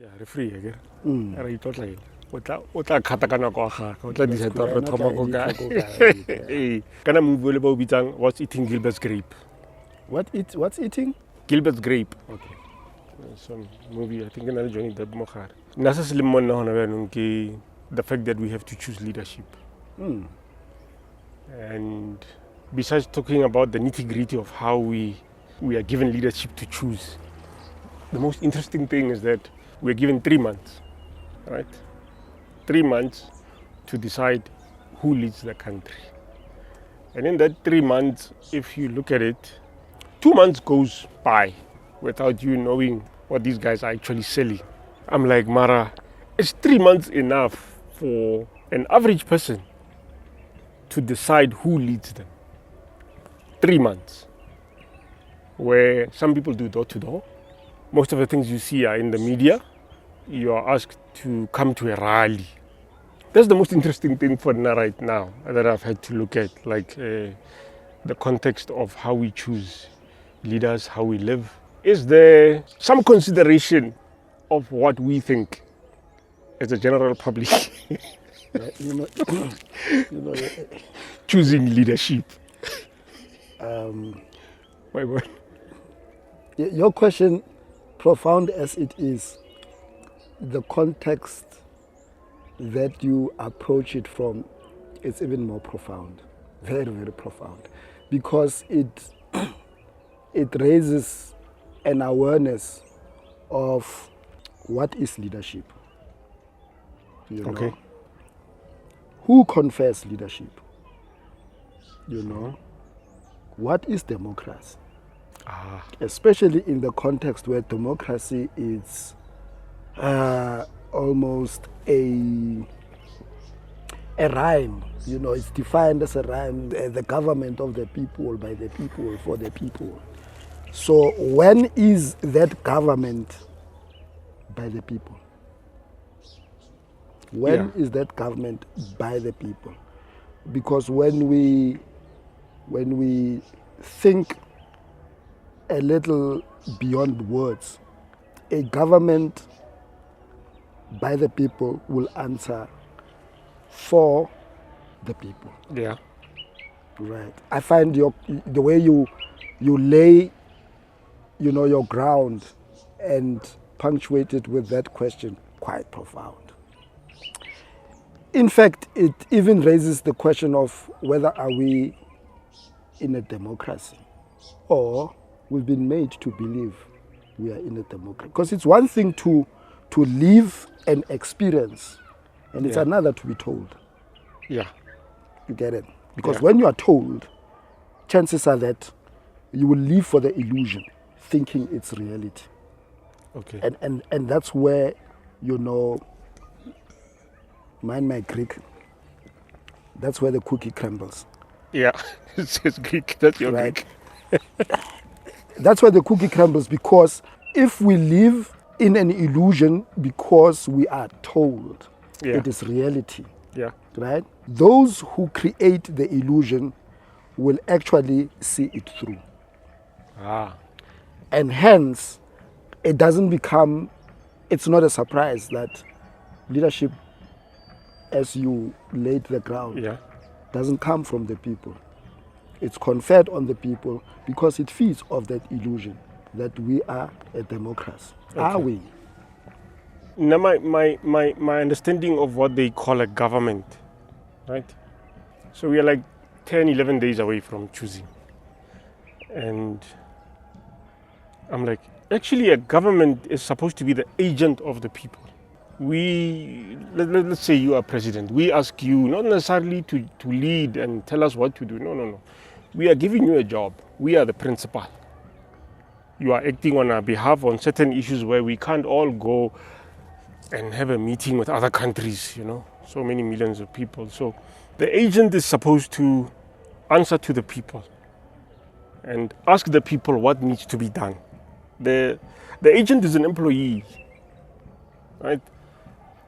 Yeah, referee again. Re itlotla ela. O tla khata ka nako ga gago. O tla decide gore re thoma go kae. Kana movie le ba o bitsang What's Eating Gilbert's Grape. What's eating? Gilbert's Grape. Okay. Some movie, I think another Johnny Depp mo gare. Nna se se le mo nna gona jaanong ke the fact that we have to choose leadership. And besides talking about the nitty-gritty of how we are given leadership to choose, the most interesting thing is that we're given 3 months, right? 3 months to decide who leads the country. And in that 3 months, if you look at it, 2 months goes by without you knowing what these guys are actually selling. I'm like, Mara, is 3 months enough for an average person to decide who leads them? 3 months. Where some people do door to door. Most of the things you see are in the media. You are asked to come to a rally. That's the most interesting thing for Nna right now that I've had to look at, like the context of how we choose leaders, how we live. Is there some consideration of what we think as a general public? Choosing leadership. My boy. Your question, profound as it is, the context that you approach it from, it's even more profound, very, very profound, because it raises an awareness of what is leadership. You know? Okay. Who confers leadership? You know? What is democracy? Especially in the context where democracy is almost a rhyme. You know, it's defined as a rhyme, the government of the people, by the people, for the people. So when is that government by the people? When is that government by the people? Because when we think a little beyond words, a government by the people will answer for the people. Yeah. Right. I find the way you lay, you know, your ground and punctuate it with that question quite profound. In fact, it even raises the question of whether are we in a democracy or we've been made to believe we are in a democracy. Because it's one thing to live an experience, and it's another to be told. Yeah. You get it? Because when you are told, chances are that you will live for the illusion, thinking it's reality. Okay. And that's where, you know, mind my Greek, that's where the cookie crumbles. Yeah, it's Greek. That's your right? Greek. That's where the cookie crumbles, because if we live in an illusion because we are told it is reality, right? Those who create the illusion will actually see it through. And hence, it doesn't become, it's not a surprise that leadership, as you laid the ground, doesn't come from the people. It's conferred on the people because it feeds off that illusion that we are a democracy. Okay. Are we? Now, my understanding of what they call a government, right? So we are like 10, 11 days away from choosing. And I'm like, actually a government is supposed to be the agent of the people. Let's say you are president. We ask you not necessarily to lead and tell us what to do. No. We are giving you a job. We are the principal. You are acting on our behalf on certain issues where we can't all go and have a meeting with other countries, you know, so many millions of people. So the agent is supposed to answer to the people and ask the people what needs to be done. The agent is an employee, right?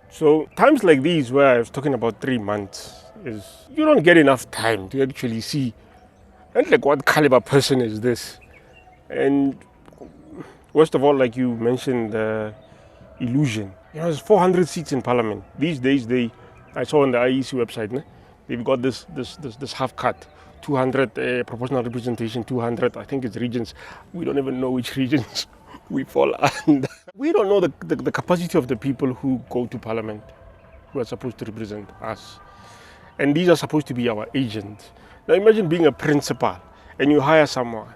So times like these where I was talking about 3 months is you don't get enough time to actually see and like what caliber person is this. And worst of all, like you mentioned, illusion. There's 400 seats in parliament. These days, I saw on the IEC website, they've got this half cut, 200 proportional representation, 200, I think it's regions. We don't even know which regions we fall under. We don't know the capacity of the people who go to parliament, who are supposed to represent us. And these are supposed to be our agents. Now imagine being a principal and you hire someone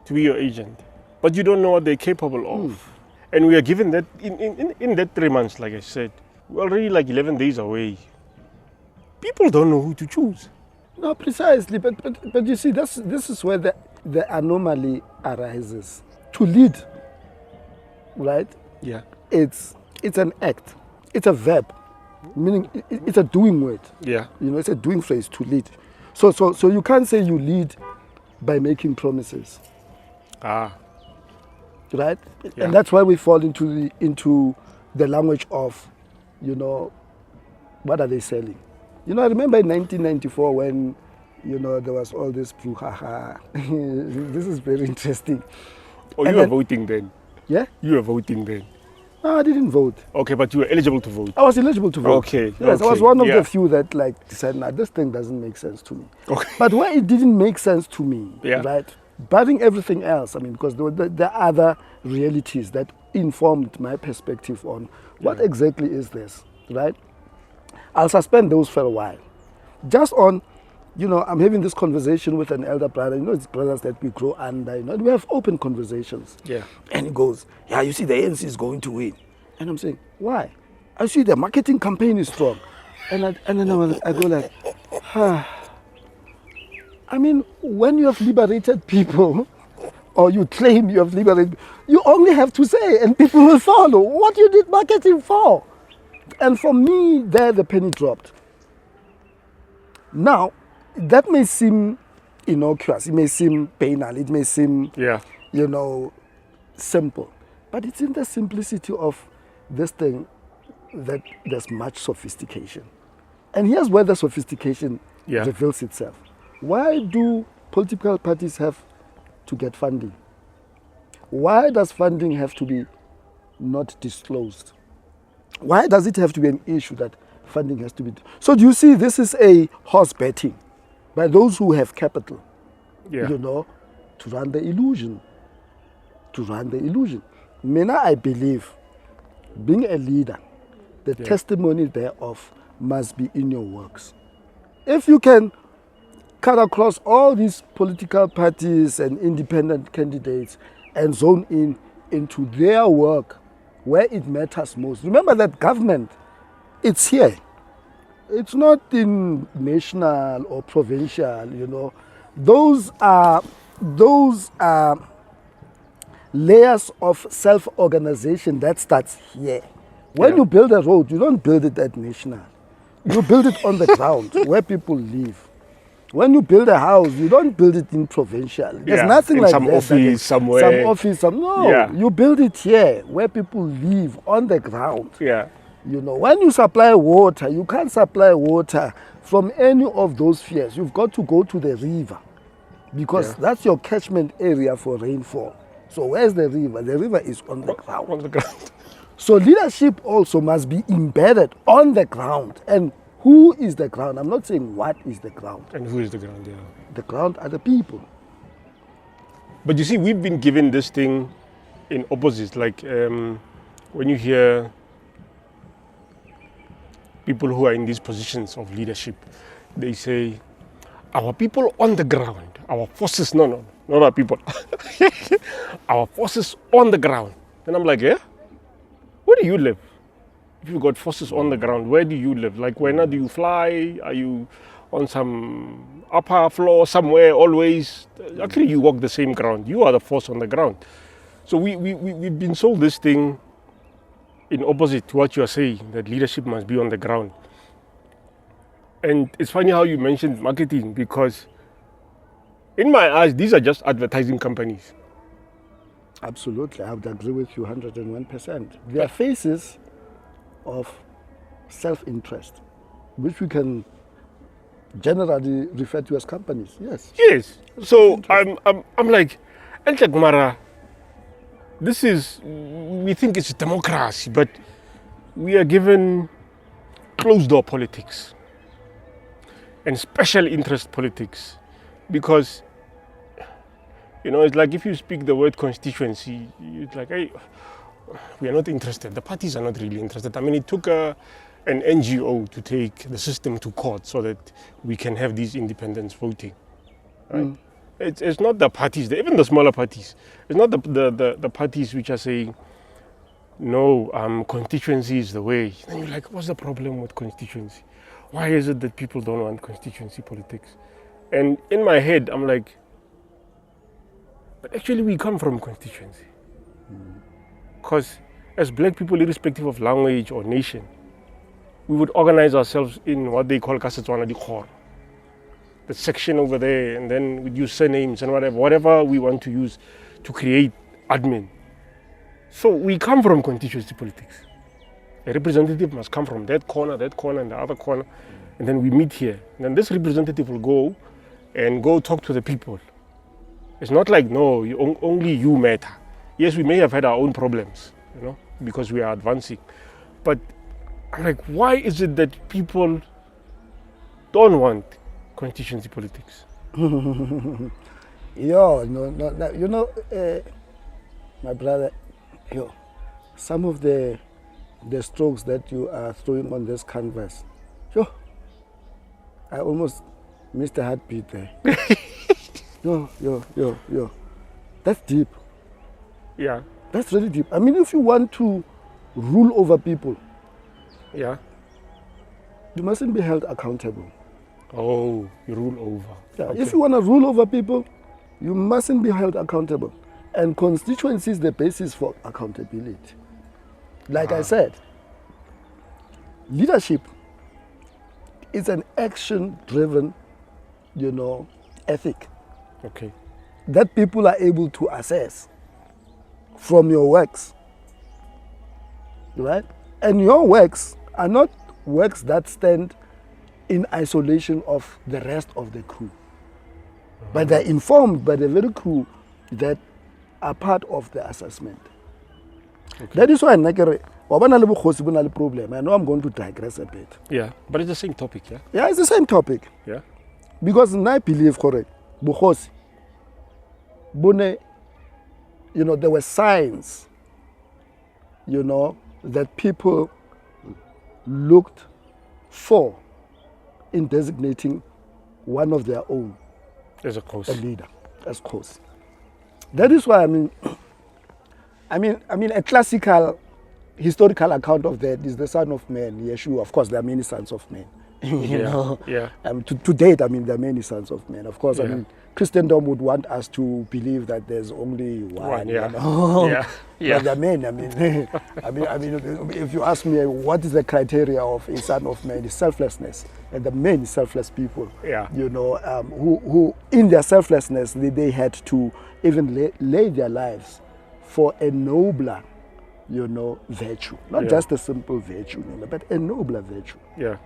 to be your agent, but you don't know what they're capable of. And we are given that in that 3 months, like I said, we're already like 11 days away. People don't know who to choose. No, precisely. But you see, this is where the anomaly arises. To lead, right? Yeah. It's an act. It's a verb, meaning it's a doing word. Yeah. It's a doing phrase, to lead. So you can't say you lead by making promises. Right? Yeah. And that's why we fall into the language of, what are they selling? I remember in 1994 when, there was all this brouhaha. This is very interesting. Oh, you were voting then? Yeah? You were voting then? No, I didn't vote. Okay, but you were eligible to vote? I was eligible to vote. Okay. Yes, okay. I was one of the few that decided, nah, this thing doesn't make sense to me. Okay. But where it didn't make sense to me, right? Barring everything else, because there were other realities that informed my perspective on what exactly is this, right? I'll suspend those for a while. Just on, I'm having this conversation with an elder brother. It's brothers that we grow under, and we have open conversations. Yeah. And he goes, yeah, you see, the ANC is going to win. And I'm saying, why? I see the marketing campaign is strong. And then I go like, when you have liberated people, or you claim you have liberated, you only have to say, and people will follow what you did marketing for. And for me, there the penny dropped. Now, that may seem innocuous, it may seem banal, it may seem, simple. But it's in the simplicity of this thing that there's much sophistication. And here's where the sophistication reveals itself. Why do political parties have to get funding? Why does funding have to be not disclosed? Why does it have to be an issue that funding has to be? So do you see, this is a horse betting by those who have capital, to run the illusion. Mina, I believe, being a leader, the testimony thereof must be in your works. If you can cut across all these political parties and independent candidates and zone into their work where it matters most. Remember that government, it's here. It's not in national or provincial, Those are layers of self-organization that starts here. When you build a road, you don't build it at national. You build it on the ground where people live. When you build a house, you don't build it in provincial. There's nothing like some that. Office somewhere. Some office, no. You build it here where people live on the ground. Yeah. When you supply water, you can't supply water from any of those spheres. You've got to go to the river because that's your catchment area for rainfall. So where's the river? The river is on the ground. On the ground. So leadership also must be embedded on the ground. And who is the ground? I'm not saying what is the ground. And who is the ground, The ground are the people. But you see, we've been given this thing in opposites. Like when you hear people who are in these positions of leadership, they say, our people on the ground, our forces, no, not our people. Our forces on the ground. And I'm like, where do you live? If you've got forces on the ground, where do you live? Like, where do you fly? Are you on some upper floor somewhere always? Actually, you walk the same ground. You are the force on the ground. So we've been sold this thing in opposite to what you are saying, that leadership must be on the ground. And it's funny how you mentioned marketing, because in my eyes, these are just advertising companies. Absolutely, I would agree with you 101%. They are faces of self-interest, which we can generally refer to as companies. Yes. Yes. So I'm like, Mara, we think it's democracy, but we are given closed-door politics and special interest politics, because, it's like if you speak the word constituency, it's like, hey, we are not interested. The parties are not really interested. I mean, it took an NGO to take the system to court so that we can have these independents voting, right? It's not the parties, even the smaller parties. It's not the parties which are saying, no, constituency is the way. Then you're like, what's the problem with constituency? Why is it that people don't want constituency politics? And in my head, I'm like, but actually we come from constituency. Because as black people, irrespective of language or nation, we would organize ourselves in what they call Kasetswana di Khoro, the section over there, and then we'd use surnames and whatever we want to use to create admin. So we come from constituency politics. A representative must come from that corner, and the other corner, and then we meet here. And then this representative will go talk to the people. It's not like, no, only you matter. Yes, we may have had our own problems, because we are advancing. But I'm like, why is it that people don't want constituency politics? My brother, some of the strokes that you are throwing on this canvas, I almost missed a heartbeat there. That's deep. Yeah. That's really deep. I mean, if you want to rule over people, yeah, you mustn't be held accountable. Oh, you rule over. Yeah. Okay. If you want to rule over people, you mustn't be held accountable. And constituency is the basis for accountability. Like I said, leadership is an action-driven, ethic. Okay. That people are able to assess from your works, right? And your works are not works that stand in isolation of the rest of the crew, but they're informed by the very crew that are part of the assessment. Okay. That is why problem. I know I'm going to digress a bit. Yeah, but it's the same topic, yeah? Yeah, it's the same topic. Yeah. Because I believe, correct, because there were signs, that people looked for in designating one of their own as a cause, a leader, as cause. That is why a classical historical account of that is the Son of Man, Yeshua. Of course, there are many sons of men. Yeah. To date, there are many sons of men. Of course, Christendom would want us to believe that there's only one. Yeah. But there are men. If you ask me, what is the criteria of a son of man? Is selflessness, and the men, selfless people. Yeah. Who in their selflessness, they had to even lay their lives for a nobler, virtue. Not just a simple virtue, but a nobler virtue. Yeah.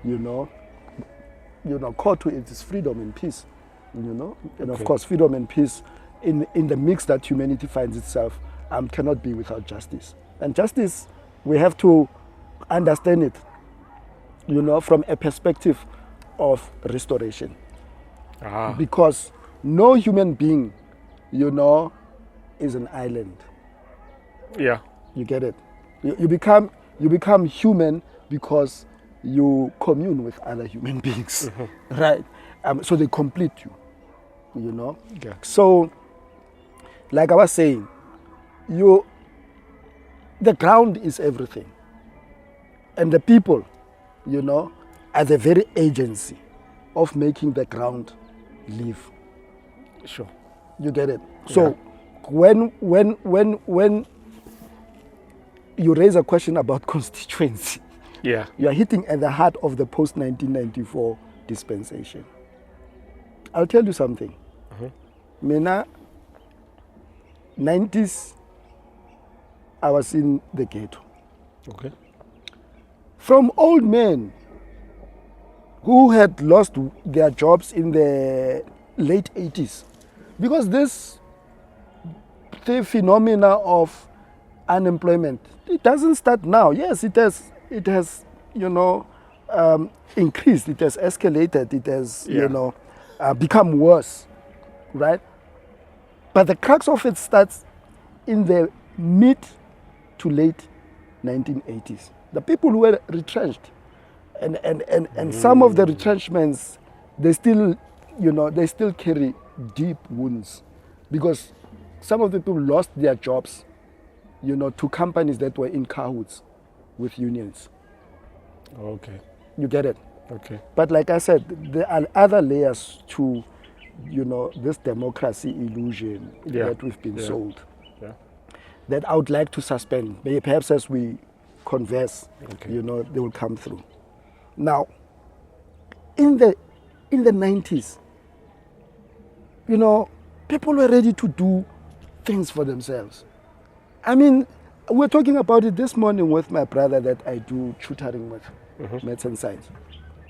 Core to it is freedom and peace. And of course, freedom and peace in the mix that humanity finds itself cannot be without justice. And justice, we have to understand it, from a perspective of restoration. Because no human being, is an island. Yeah. You get it? You become human because you commune with other human beings, right? So they complete you, Yeah. So, like I was saying, the ground is everything, and the people, are the very agency of making the ground live. Sure. You get it? So, when you raise a question about constituency, you are hitting at the heart of the post-1994 dispensation. I'll tell you something. Mina, 90s, I was in the ghetto. Okay. From old men who had lost their jobs in the late 80s. Because the phenomena of unemployment, it doesn't start now. Yes, it has, increased, it has escalated, it has, become worse, right? But the crux of it starts in the mid to late 1980s. The people who were retrenched, and some of the retrenchments, they still carry deep wounds, because some of the people lost their jobs, to companies that were in cahoots with unions. Okay. You get it? Okay. But like I said, there are other layers to, this democracy illusion that we've been sold. Yeah. That I would like to suspend. Maybe perhaps as we converse, okay. They will come through. Now, in the 90s, people were ready to do things for themselves. I mean, we're talking about it this morning with my brother that I do tutoring with, maths and science.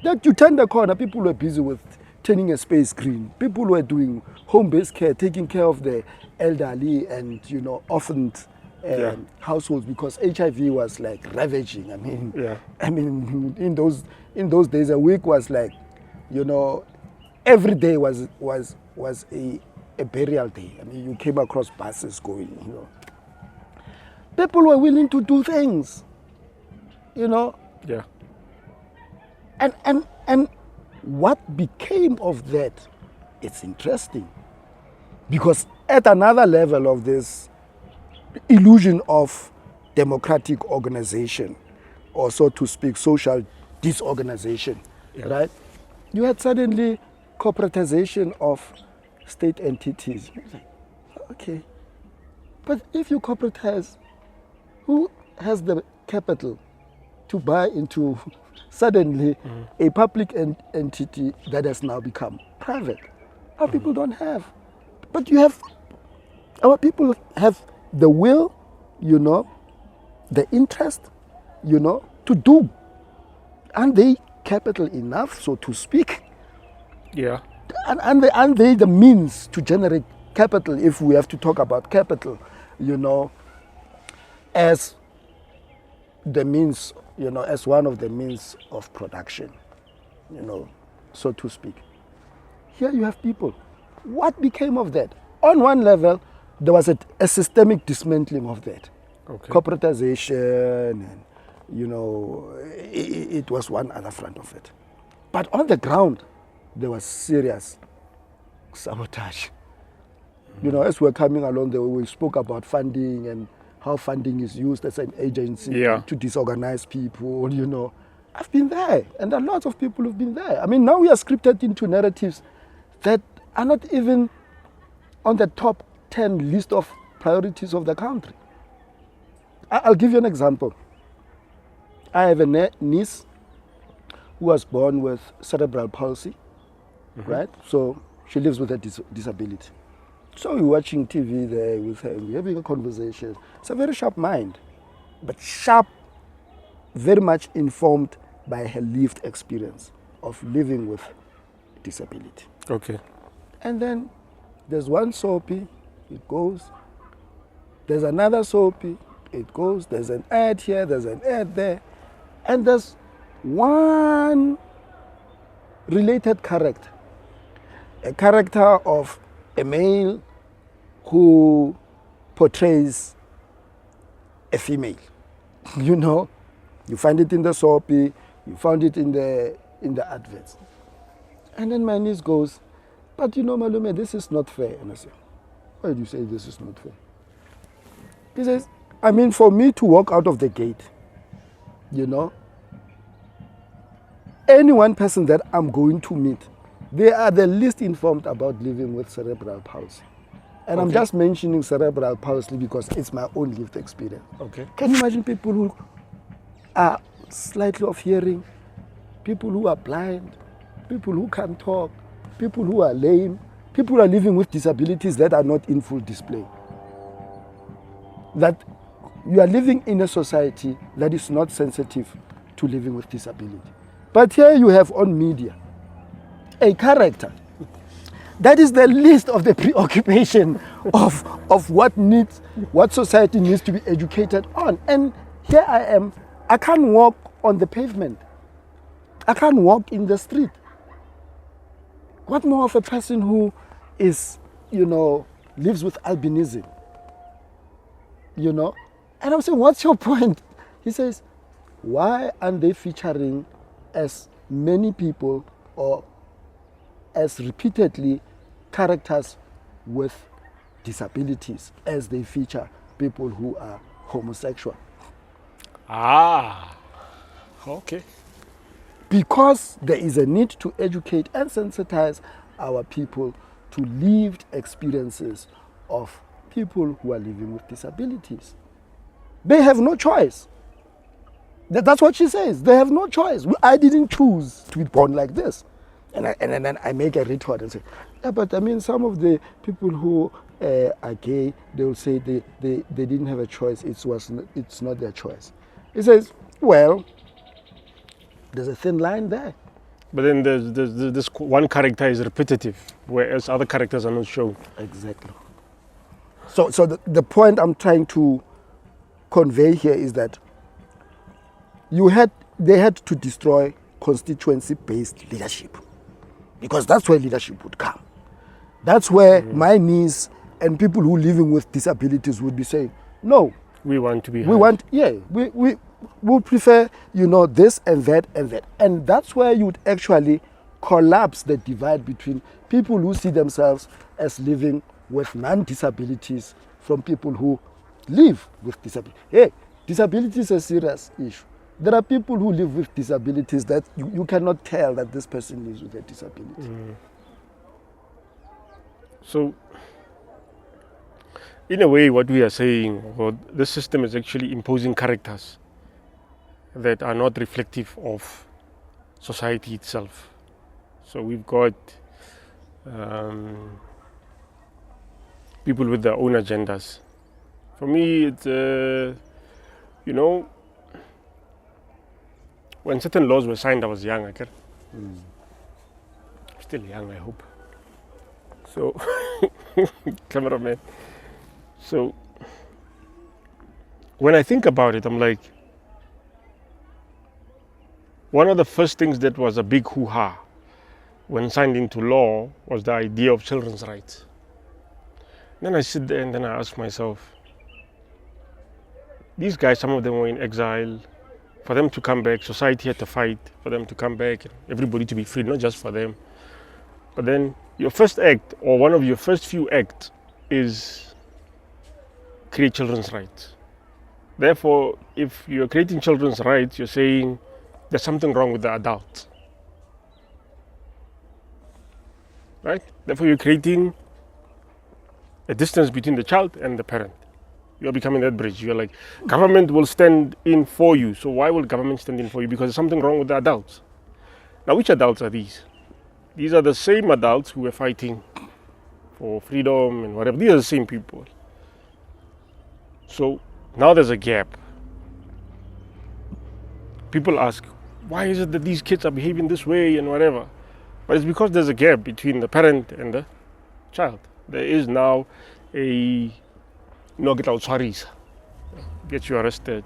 That you turn the corner, people were busy with turning a space green. People were doing home-based care, taking care of the elderly and, orphaned households, because HIV was like ravaging. I mean, in those days, a week was like, every day was a burial day. I mean, you came across buses going, People were willing to do things, Yeah. And what became of that? It's interesting, because at another level of this illusion of democratic organization, or so to speak, social disorganization, right? You had suddenly corporatization of state entities. Okay, but if you corporatize, who has the capital to buy into suddenly a public entity that has now become private? Our people don't have. But our people have the will, the interest, to do. Aren't they capital enough, so to speak? Yeah. Aren't they the means to generate capital, if we have to talk about capital, as the means, as one of the means of production, so to speak. Here you have people. What became of that? On one level, there was a systemic dismantling of that. Okay. Corporatization, and, it was one other front of it. But on the ground, there was serious sabotage. As we're coming along the way, we spoke about funding and how funding is used as an agency to disorganize people, I've been there, and a lot of people have been there. I mean, now we are scripted into narratives that are not even on the top 10 list of priorities of the country. I'll give you an example. I have a niece who was born with cerebral palsy, right? So she lives with a disability. So we're watching TV there with her, we're having a conversation. It's a very sharp mind, but sharp, very much informed by her lived experience of living with disability. Okay. And then there's one soapy, it goes. There's another soapy, it goes. There's an ad here, there's an ad there. And there's one related character. A character of a male who portrays a female. You find it in the soapy, you found it in the adverts. And then my niece goes, but Malume, this is not fair. And I say, why do you say this is not fair? He says, I mean, for me to walk out of the gate, any one person that I'm going to meet, they are the least informed about living with cerebral palsy. And I'm just mentioning cerebral palsy because it's my own lived experience. Okay. Can you imagine people who are slightly of hearing, people who are blind, people who can't talk, people who are lame, people who are living with disabilities that are not in full display? That you are living in a society that is not sensitive to living with disability. But here you have on media a character that is the least of the preoccupation of what society needs to be educated on. And here I am, I can't walk on the pavement. I can't walk in the street. What more of a person who is, lives with albinism? And I'm saying, what's your point? He says, why aren't they featuring as many people or as repeatedly characters with disabilities as they feature people who are homosexual? Okay. Because there is a need to educate and sensitize our people to lived experiences of people who are living with disabilities. They have no choice. That's what she says. They have no choice. I didn't choose to be born like this. And then I make a retort and say, yeah, but I mean, some of the people who are gay, they will say they didn't have a choice. It's not their choice. He says, well, there's a thin line there. But then there's this one character is repetitive, whereas other characters are not shown. Exactly. So the point I'm trying to convey here is that they had to destroy constituency-based leadership, because that's where leadership would come. That's where my niece and people who are living with disabilities would be saying, no. We want to be heard. We prefer, this and that and that. And that's where you would actually collapse the divide between people who see themselves as living with non-disabilities from people who live with disabilities. Hey, disability is a serious issue. There are people who live with disabilities that you cannot tell that this person lives with a disability. So, in a way, what we are saying, this system is actually imposing characters that are not reflective of society itself. So we've got people with their own agendas. For me, it's, when certain laws were signed, I was young. Still young, I hope. So, cameraman. So, when I think about it, I'm like, one of the first things that was a big hoo-ha when signed into law was the idea of children's rights. Then I sit there and then I ask myself, these guys, some of them were in exile. For them to come back, society had to fight for them to come back, everybody to be free, not just for them. But then your first act, or one of your first few acts, is create children's rights. Therefore, if you're creating children's rights, you're saying there's something wrong with the adults. Right? Therefore, you're creating a distance between the child and the parent. You're becoming that bridge. You're like, government will stand in for you. So why will government stand in for you? Because there's something wrong with the adults. Now, which adults are these? These are the same adults who were fighting for freedom and whatever. These are the same people. So now there's a gap. People ask, why is it that these kids are behaving this way and whatever? But it's because there's a gap between the parent and the child. There is now a no get out sorries, get you arrested.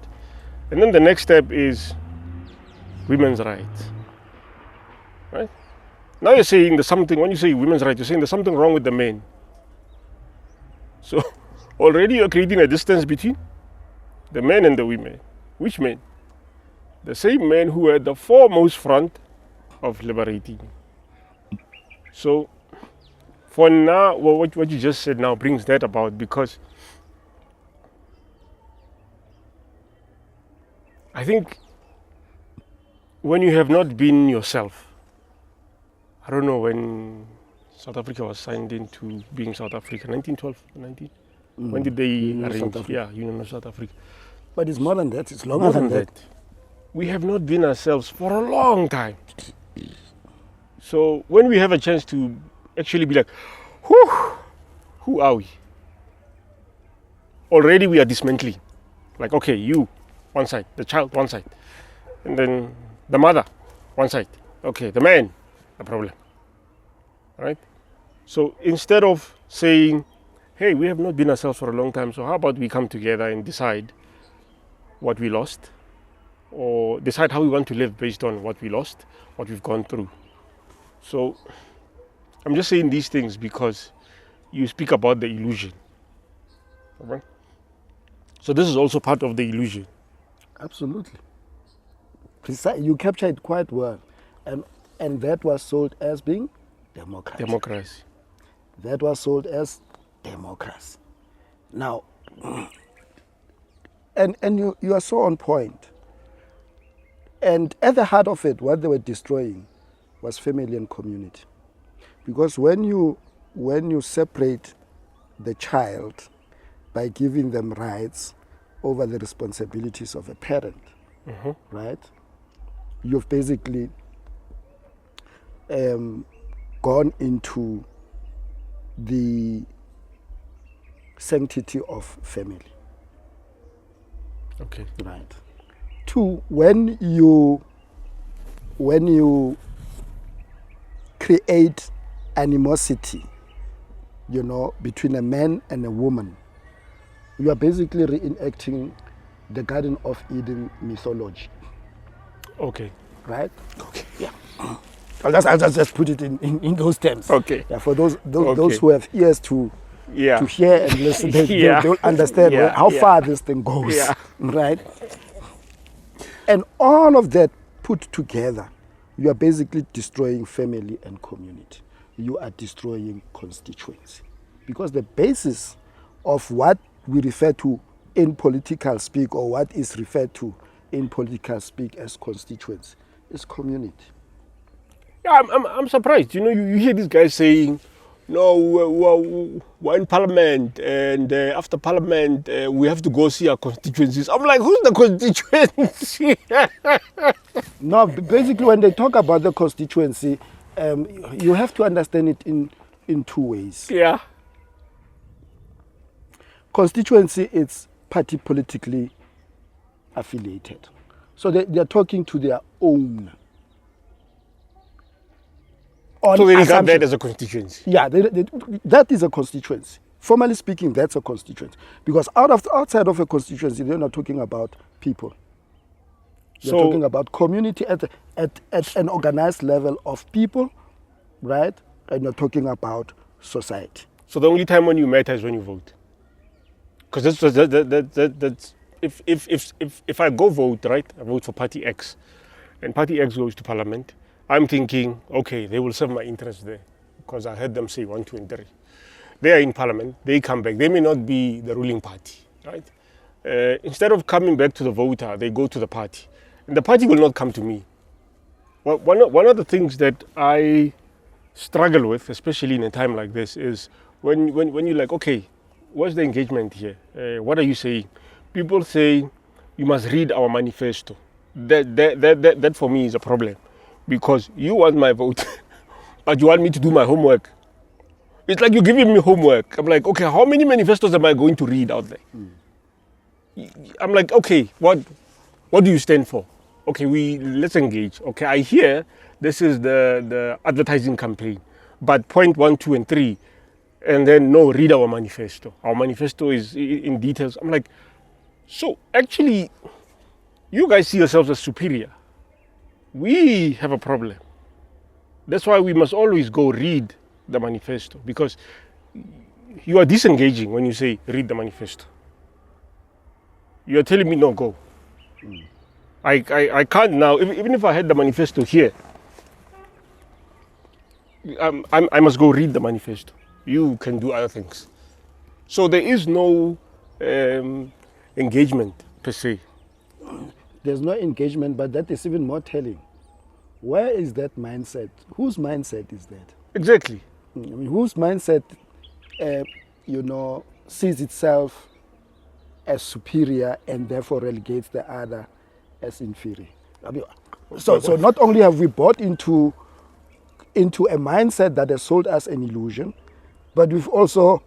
And then the next step is women's rights. Right? Now you're saying there's something, when you say women's rights, you're saying there's something wrong with the men. So already you're creating a distance between the men and the women. Which men? The same men who were at the foremost front of liberating. So for now, what you just said now brings that about, because I think when you have not been yourself, I don't know when South Africa was signed into being South Africa, 1912, when did they arrange? Union of South Africa. But it's more than that, it's longer than that. We have not been ourselves for a long time. So when we have a chance to actually be like, who are we? Already we are dismantling. Like, okay, you, one side, the child, one side. And then the mother, one side. Okay, the man, the problem. Right? So instead of saying, hey, we have not been ourselves for a long time, so how about we come together and decide what we lost, or decide how we want to live based on what we lost, what we've gone through. So I'm just saying these things because you speak about the illusion. Okay? So this is also part of the illusion. Absolutely. You captured it quite well. And that was sold as being democracy. Democracy. That was sold as democracy. Now, and you are so on point. And at the heart of it, what they were destroying was family and community. Because when you separate the child by giving them rights over the responsibilities of a parent, right? You've basically gone into the sanctity of family. Okay. Right. Two, when you create animosity, between a man and a woman, you are basically reenacting the Garden of Eden mythology. Okay. Right? Okay. Yeah. I'll just put it in those terms. Okay. Yeah, for those who have ears to hear and listen, they'll understand how far this thing goes. Yeah. Right? And all of that put together, you are basically destroying family and community. You are destroying constituency. Because the basis of what we refer to in political speak, or what is referred to in political speak as constituency, is community. Yeah, I'm surprised. You hear these guys saying, no, we're in parliament, and after parliament, we have to go see our constituencies. I'm like, who's the constituency? No, basically, when they talk about the constituency, you have to understand it in two ways. Yeah. Constituency, it's party politically affiliated. So they're talking to their own. So they regard that as a constituency? Yeah, that is a constituency. Formally speaking, that's a constituency. Because outside of a constituency, they're not talking about people. They're talking about community at an organized level of people, right? And you're talking about society. So the only time when you matter is when you vote? Because that's if I go vote, right, I vote for party X, and party X goes to parliament, I'm thinking, okay, they will serve my interest there, because I heard them say 1, 2, and 3. They are in parliament, they come back, they may not be the ruling party, right? Instead of coming back to the voter, they go to the party, and the party will not come to me. Well, one of the things that I struggle with, especially in a time like this, is when you're like, okay, what's the engagement here? What are you saying? People say you must read our manifesto. That for me is a problem, because you want my vote, but you want me to do my homework. It's like you're giving me homework. I'm like, okay, how many manifestos am I going to read out there? I'm like, okay, what do you stand for? Okay, let's engage. Okay, I hear this is the advertising campaign, but point 1, 2, and 3. And then, no, read our manifesto. Our manifesto is in details. I'm like, so actually, you guys see yourselves as superior. We have a problem. That's why we must always go read the manifesto, because you are disengaging when you say read the manifesto. You are telling me, no, go. I can't now, even if I had the manifesto here, I must go read the manifesto. You can do other things. So there is no engagement per se. There's no engagement, but that is even more telling. Where is that mindset? Whose mindset is that? Exactly. I mean, whose mindset, sees itself as superior and therefore relegates the other as inferior? I mean, so not only have we bought into a mindset that has sold us an illusion, but we've also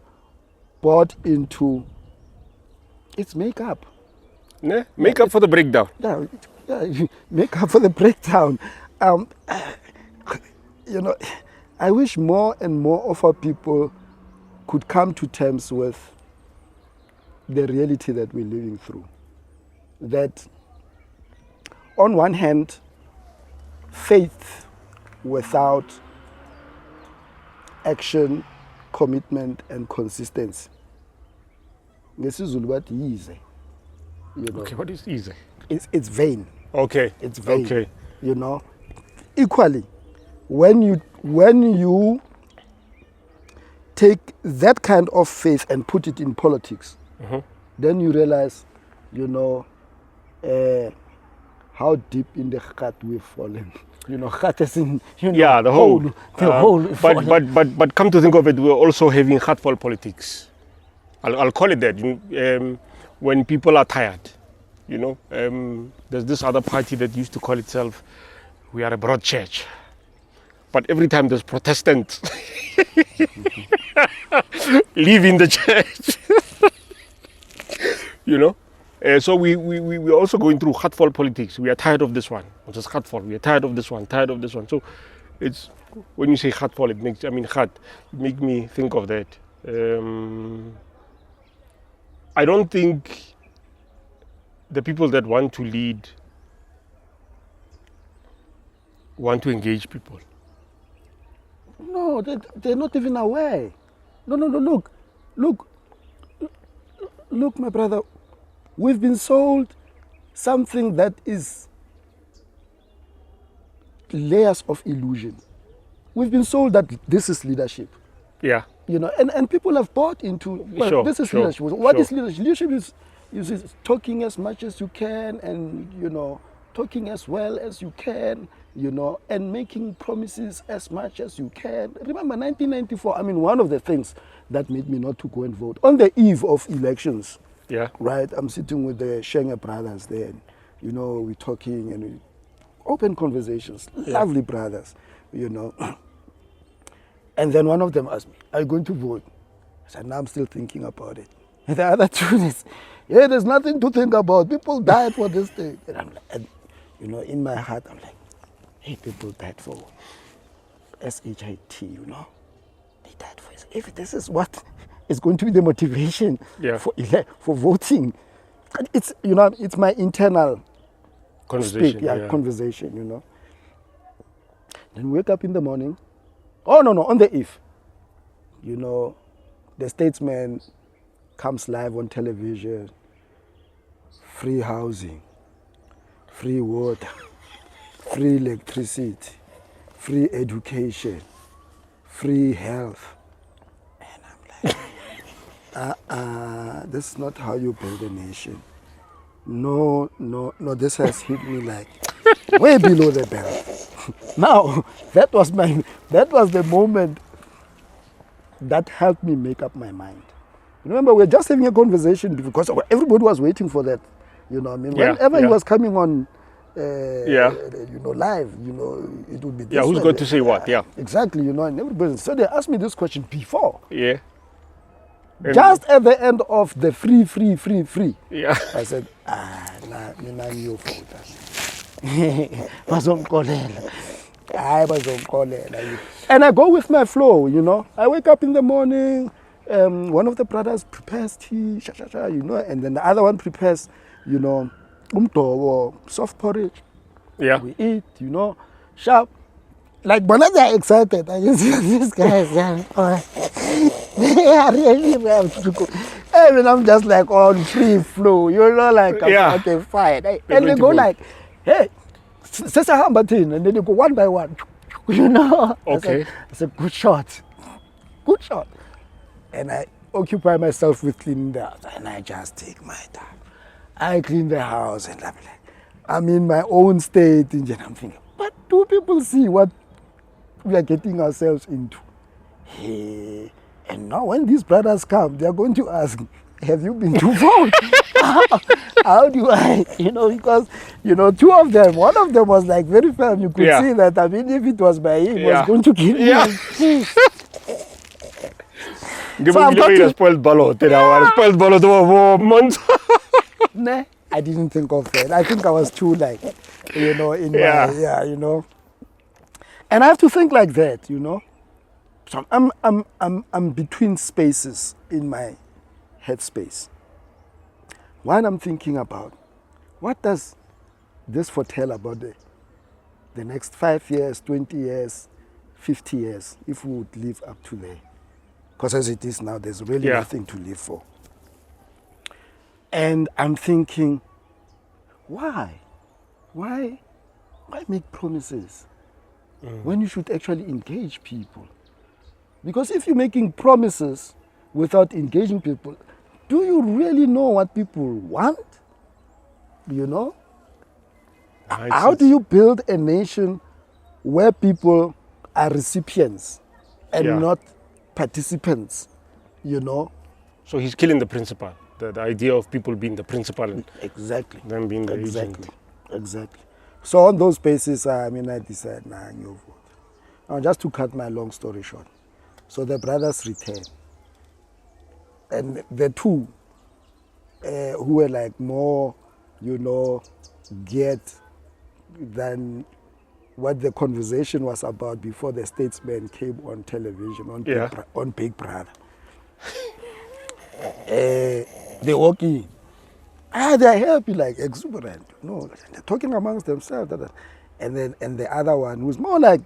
bought into its makeup. Yeah, makeup for the breakdown. Yeah, makeup for the breakdown. I wish more and more of our people could come to terms with the reality that we're living through. That on one hand, faith without action, commitment, and consistency. This is what easy. Okay, what is easy? It's vain. Okay. It's vain. Okay. Equally, when you take that kind of faith and put it in politics, then you realize, how deep in the heart we've fallen. Heart as in, the whole. But come to think of it, we're also having heartful politics. I'll call it that. When people are tired, there's this other party that used to call itself, we are a broad church. But every time there's Protestants leaving the church, so we're also going through heartful politics. We are tired of this one, which is heartful. We are tired of this one, tired of this one. So it's, when you say heartful, heart, it makes me think of that. I don't think the people that want to lead want to engage people. No, they're not even aware. No, look, my brother. We've been sold something that is layers of illusion. We've been sold that this is leadership. Yeah. And people have bought into, this is leadership. What is leadership? Leadership is talking as much as you can and, talking as well as you can, and making promises as much as you can. Remember 1994, one of the things that made me not to go and vote, on the eve of elections, right, I'm sitting with the Shenge brothers there, and, we're talking and open conversations, lovely brothers, And then one of them asked me, are you going to vote? I said, no, I'm still thinking about it. And the other two is, there's nothing to think about. People died for this thing. And I'm like, in my heart, I'm like, hey, people died for SHIT, They died for it. If this is what is going to be the motivation for voting, it's my internal conversation. Conversation, Then wake up in the morning. Oh, no, on the eve. The statesman comes live on television. Free housing, free water, free electricity, free education, free health. And I'm like, this is not how you build a nation. No, this has hit me like way below the belt. Now, that was the moment that helped me make up my mind. Remember, we were just having a conversation because everybody was waiting for that. Whenever he was coming on, live, it would be this. Yeah, who's going to say what? Yeah, exactly. And everybody. So they asked me this question before. Yeah. Just at the end of the free. Yeah. I said, new and I go with my flow, I wake up in the morning, one of the brothers prepares tea, and then the other one prepares, soft porridge. Yeah. We eat, sharp. Like, when they're excited, I just see these guys, they are really well to go. I'm just like on free flow, like okay, fine. And they go like, hey, and then they go one by one, Okay. I said, good shot. And I occupy myself with cleaning the house, and I just take my time. I clean the house, and I'm in my own state, and I'm thinking, but do people see what we are getting ourselves into? Hey, and now when these brothers come, they are going to ask, have you been to vote? How do I, because, two of them, one of them was like very firm. You could see that, if it was by him, he was going to kill me. So I'm talking a spoiled ballot. Spoiled ballot months. Nah, I didn't think of that. I think I was too my, And I have to think like that, So I'm between spaces in my headspace. One, I'm thinking about what does this foretell about the next 5 years, 20 years, 50 years, if we would live up to there. Because as it is now, there's really nothing to live for. And I'm thinking, why? Why make promises when you should actually engage people? Because if you're making promises without engaging people, do you really know what people want? You know? How do you build a nation where people are recipients and not participants? You know? So he's killing the principle, the idea of people being the principal. Exactly. Them being the agent. Exactly. So on those basis, I decided, you vote. Now, just to cut my long story short. So the brothers returned. And the two who were like more, geared than what the conversation was about before the statesman came on television, on Big Brother. They walk in. They're happy, like exuberant, they're talking amongst themselves. And the other one who's more like,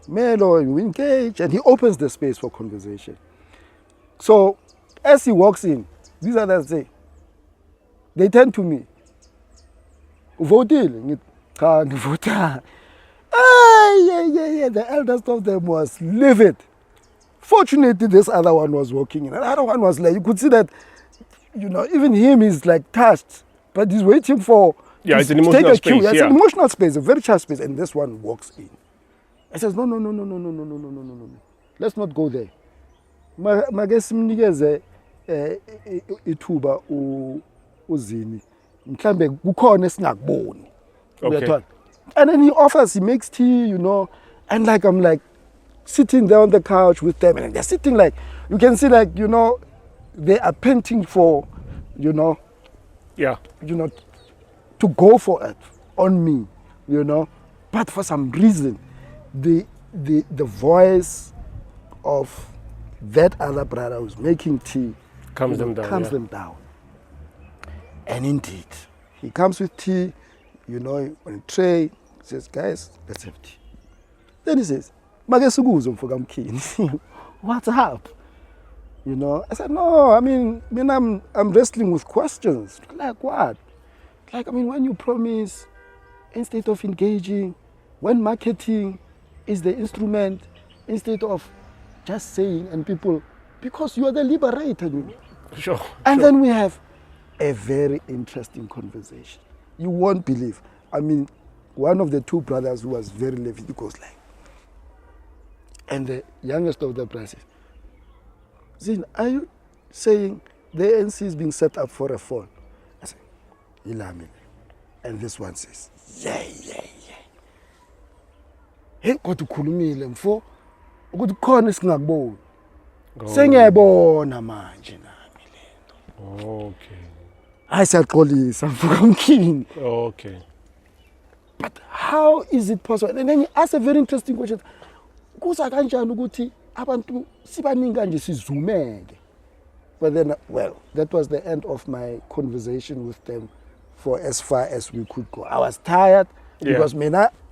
mellow, you engage, and he opens the space for conversation. So as he walks in, these others say, they turn to me. Voting. Yeah. The eldest of them was livid. Fortunately, this other one was walking in. The other one was like, you could see that, even him is like touched, but he's waiting for it's an emotional space. It's an emotional space, a very charged space, and this one walks in. I says, no. Let's not go there. Magesimnikeze ithuba uzini. Mhlambe kukhona esingakuboni. Okay. And then he makes tea, and like I'm like sitting there on the couch with them, and they're sitting like, you can see like, they are painting for, to go for it on me, But for some reason, the voice of that other brother who's making tea calms them down. And indeed, he comes with tea, on a tray. He says, guys, let's have tea. Then he says, what's up? I said, no, I'm wrestling with questions. Like what? Like, when you promise, instead of engaging, when marketing is the instrument, instead of just saying, and people, because you are the liberator. Sure. And then we have a very interesting conversation. You won't believe. One of the two brothers who was very left, he goes like, and the youngest of the brothers, Zin, are you saying the ANC is being set up for a fall? I said, Ilami. And this one says, yeah. Hey, kodwa ukhulumile mfo ukuthi khona singakuboni. Sengiyabona manje nami lento. Okay. Ayisaxolisa mfokongini. Okay. But how is it possible? And then he asked a very interesting question. Kuza kanjani ukuthi abantu sibaningi kanje sizumeke? But then, that was the end of my conversation with them for as far as we could go. I was tired because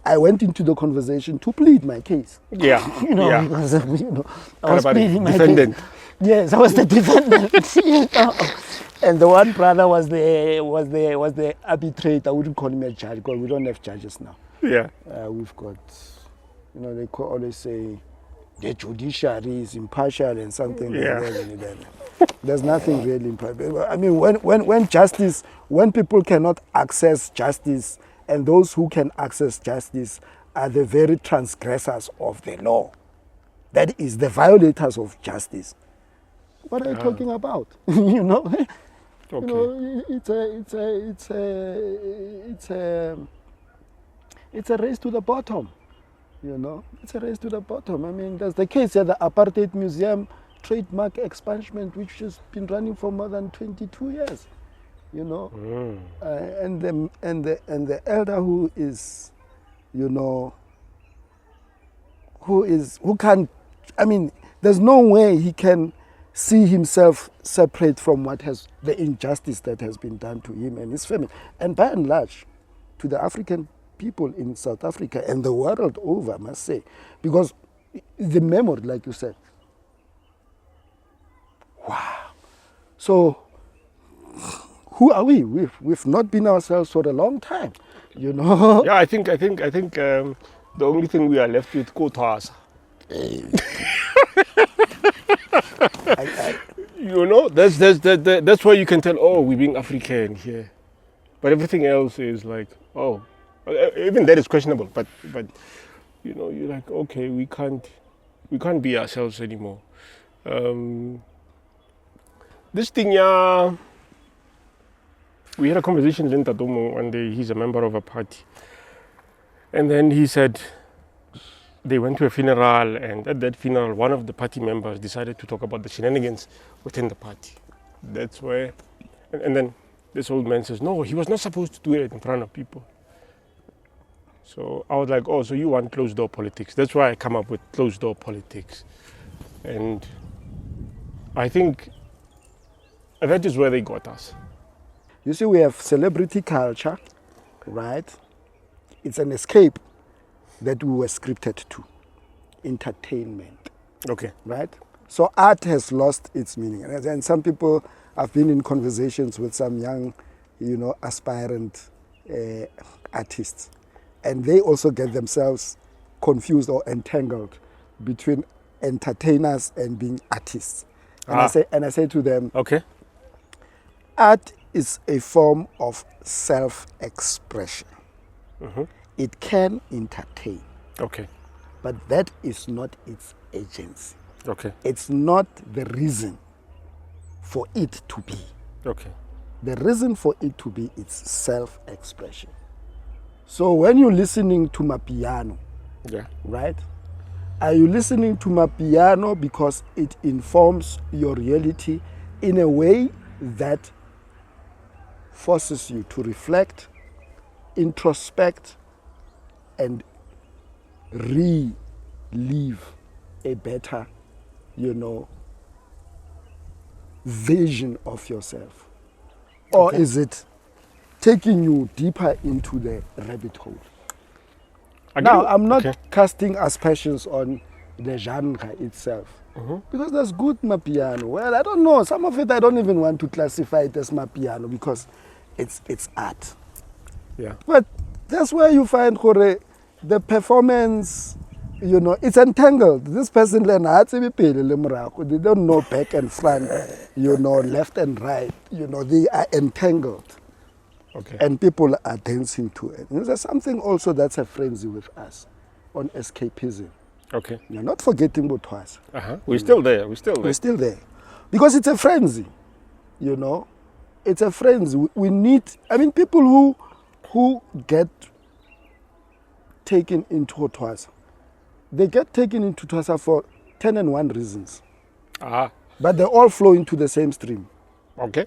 I went into the conversation to plead my case. Yeah. Because, I was pleading my defendant. case. Yes, I was the defendant. And the one brother was the arbitrator. I wouldn't call him a judge because we don't have judges now. Yeah. We've got, they always say the judiciary is impartial and something like that. There's nothing really impartial. When people cannot access justice, and those who can access justice are the very transgressors of the law. That is the violators of justice. What are you talking about? Okay. It's a race to the bottom. It's a race to the bottom. There's the case here, the Apartheid Museum trademark expungement, which has been running for more than 22 years. And the elder who can I mean, there's no way he can see himself separate from the injustice that has been done to him and his family. And by and large, to the African people in South Africa and the world over, I must say. Because the memory, like you said, wow. So, who are we? We've not been ourselves for a long time, you know. Yeah, I think the only thing we are left with Kotwas. You know, that's why you can tell, oh, we're being African here, but everything else is like, oh, even that is questionable. But you know, you're like, okay, we can't be ourselves anymore. This thing, yeah. We had a conversation with Tebogo one day. He's a member of a party, and then he said they went to a funeral, and at that funeral, one of the party members decided to talk about the shenanigans within the party. That's where, and then this old man says, no, he was not supposed to do it in front of people. So I was like, oh, so you want closed door politics? That's why I come up with closed door politics. And I think that is where they got us. You see, we have celebrity culture, right? It's an escape that we were scripted to. Entertainment. Okay. Right? So art has lost its meaning. And some people, I've been in conversations with some young, you know, aspirant artists. And they also get themselves confused or entangled between entertainers and being artists. And I say to them, okay, art is a form of self-expression. Mm-hmm. It can entertain. Okay. But that is not its agency. Okay. It's not the reason for it to be. Okay. The reason for it to be is self-expression. So when you're listening to my piano, yeah, right? Are you listening to my piano because it informs your reality in a way that forces you to reflect, introspect, and relive a better, you know, vision of yourself? Or okay, is it taking you deeper into the rabbit hole? Now, I'm not casting aspersions on the genre itself. Mm-hmm. Because there's good mapiano. Well, I don't know. Some of it I don't even want to classify it as mapiano because it's art. Yeah. But that's where you find the performance, you know, it's entangled. This person they don't know back and front, you know, left and right. You know, they are entangled. Okay. And people are dancing to it. And there's something also that's a frenzy with us on escapism. Okay. You're not forgetting Botwas. Uh-huh. We're still there. We're still there. Because it's a frenzy, you know. It's a frenzy. We need, I mean, people who get taken into Botwas, they get taken into Twasa for 10 and 1 reasons. Uh-huh. But they all flow into the same stream. Okay.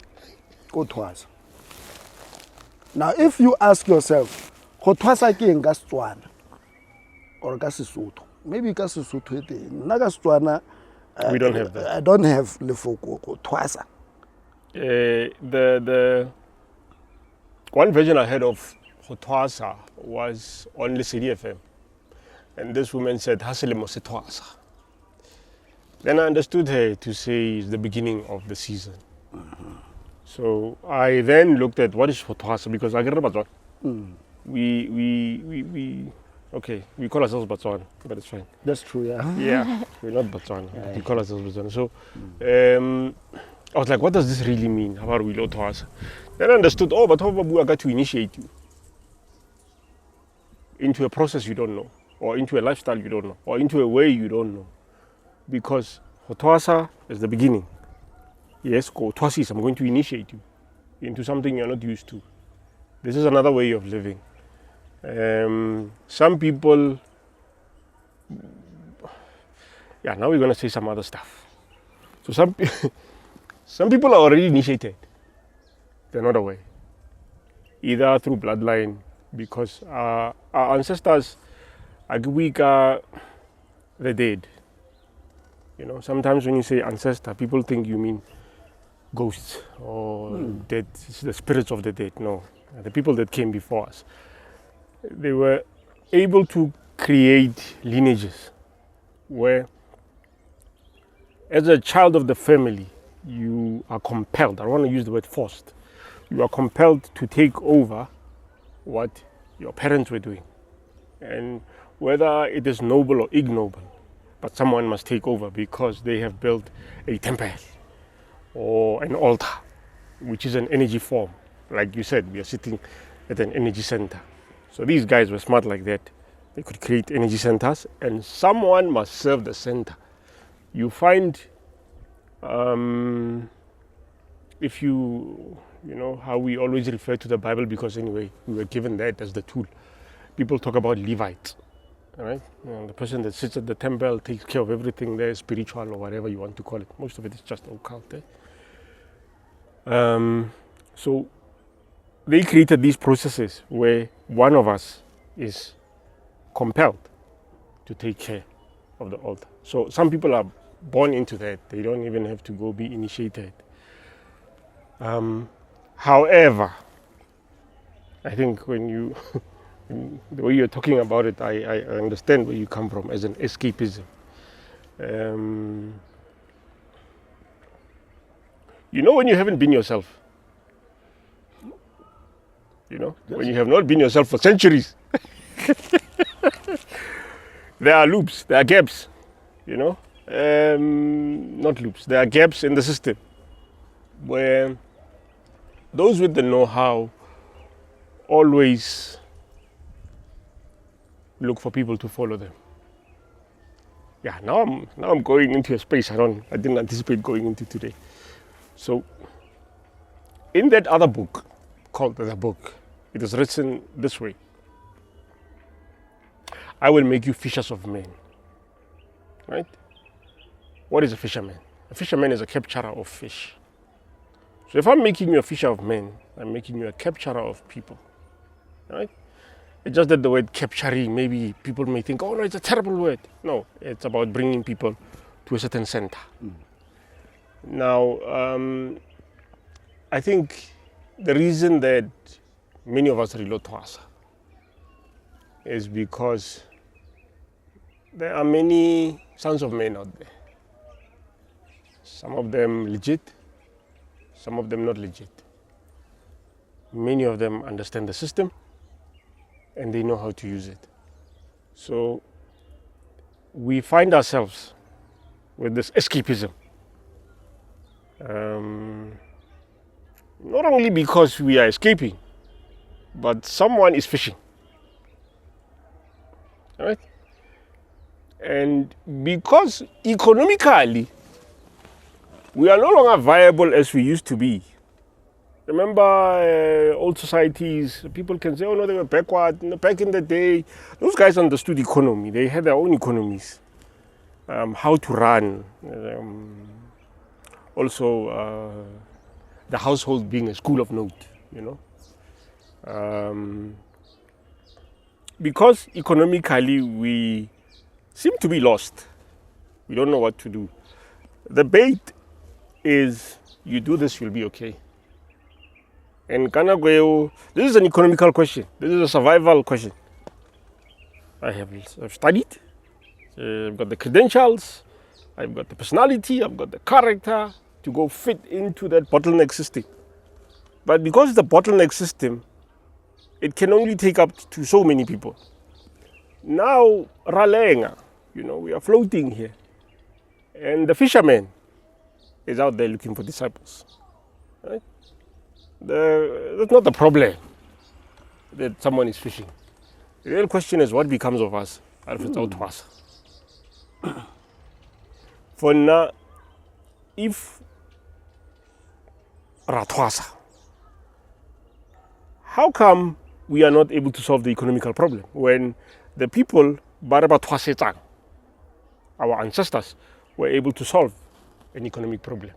Botwas. Now, if you ask yourself, Botwasa ke eng ka Setswana or ka Sesotho? Maybe ka Sesotho ete. Nna ka Setswana, we don't have that. I don't have lefoko Botwasa. The one version I heard of Botwasa was on Lesedi FM. And this woman said, Haselemo Setwasa. Then I understood her to say it's the beginning of the season. Mm-hmm. So I then looked at what is Botwasa because I get Batswana. We call ourselves Batswana, but it's fine. That's true, yeah. Yeah, we're not Batswana. Yeah. We call ourselves Batswana. So I was like, what does this really mean? How about we Botwasa? Then I understood, but I got to initiate you into a process you don't know, or into a lifestyle you don't know, or into a way you don't know. Because Botwasa is the beginning. Yes, Twasis, I'm going to initiate you into something you're not used to. This is another way of living. Some people, now we're going to say some other stuff. So some people are already initiated. They're not aware. Either through bloodline, because our ancestors, Agwika, the dead. You know, sometimes when you say ancestor, people think you mean ghosts or dead, it's the spirits of the dead. No, the people that came before us. They were able to create lineages where, as a child of the family, you are compelled, I don't want to use the word forced, you are compelled to take over what your parents were doing. And whether it is noble or ignoble, but someone must take over because they have built a temple or an altar, which is an energy form. Like you said, we are sitting at an energy center. So these guys were smart like that. They could create energy centers, and someone must serve the center. You find, if you know how we always refer to the Bible, because anyway, we were given that as the tool. People talk about Levites, all right? You know, the person that sits at the temple takes care of everything there, spiritual or whatever you want to call it. Most of it is just occult. So they created these processes where one of us is compelled to take care of the altar. So some people are born into that. They don't even have to go be initiated. However, I think when you, the way you're talking about it, I understand where you come from as an escapism. You know, when you haven't been yourself, you know, yes. When you have not been yourself for centuries, there are loops, there are gaps, you know, not loops, there are gaps in the system where those with the know-how always look for people to follow them. Yeah, now I'm going into a space I didn't anticipate going into today. So, in that other book called The Book, it is written this way: I will make you fishers of men. Right? What is a fisherman? A fisherman is a capturer of fish. So if I'm making you a fisher of men, I'm making you a capturer of people. Right? It's just that the word capturing, maybe people may think, oh no, it's a terrible word. No, it's about bringing people to a certain center. Now, I think the reason that many of us reload to us is because there are many sons of men out there. Some of them legit, some of them not legit. Many of them understand the system and they know how to use it. So we find ourselves with this escapism. Not only because we are escaping, but someone is fishing. All right? And because economically, we are no longer viable as we used to be. Remember old societies, people can say, oh no, they were backward. Back in the day, those guys understood economy. They had their own economies, how to run. Also, the household being a school of note, you know. Because economically we seem to be lost. We don't know what to do. The bait is, you do this, you'll be okay. And Kanagweo, this is an economical question. This is a survival question. I've studied. I've got the credentials. I've got the personality. I've got the character to go fit into that bottleneck system. But because it's a bottleneck system, it can only take up to so many people. Now, Ralenga, you know, we are floating here. And the fisherman is out there looking for disciples. Right? That's not the problem that someone is fishing. The real question is what becomes of us without us. For now, if Ratwasa, how come we are not able to solve the economical problem when the people, our ancestors, were able to solve an economic problem?